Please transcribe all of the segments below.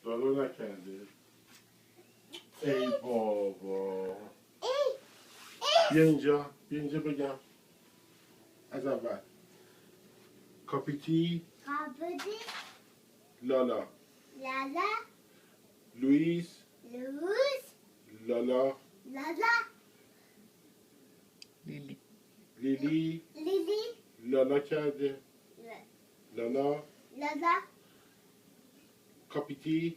لالا نکرده. ای بابا. بیا اینجا بگم از اول. کاپیتی لالا. لوئیس لالا. لیلی لالا کرده. لالا. کاپیتی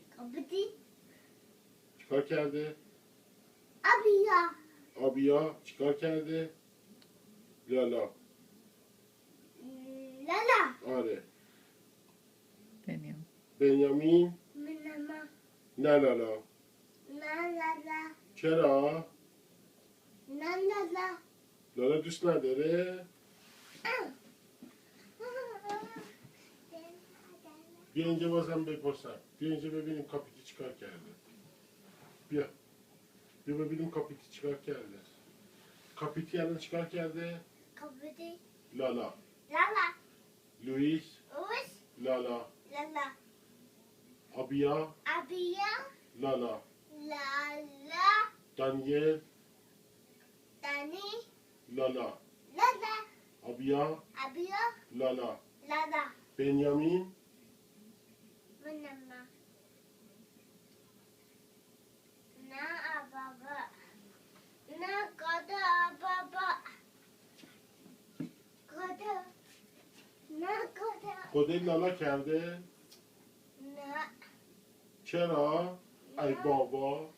چیکار کرده؟ آبیا چیکار کرده؟ لالا. آره. بنیامین نه لالا. چرا؟ لالا دوست نداره؟ بیا اینجا بازم بپرسم. بیا اینجا ببینیم کاپیتی چیکار کرده. بیا ببینیم کاپیتی چیکار کرده. کاپیتی الان چیکار کرده؟ لالا. لوئیس لالا. آبیا لالا. دانیل لالا. آبیا لالا. بنیامین خودت لالا کرده؟ چرا؟ ای بابا.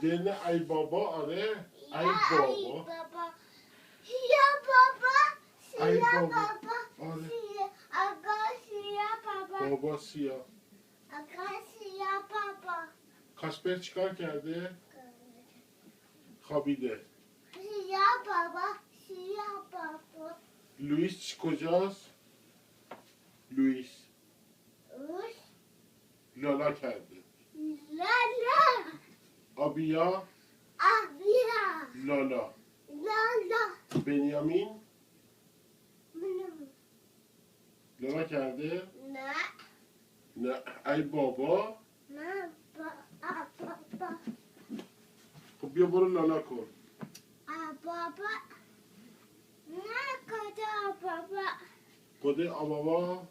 دنه ای بابا. آره ای بابا. ای بابا. آره بابا سیا. کاسپر چیکار کرده؟ خوابیده. لوئیس کجاست؟ لوئیس لالا کرده. آبیا لالا. بنیامین لالا کرده؟ نه ای بابا. خب بیا برو لالا کن. کده آبابا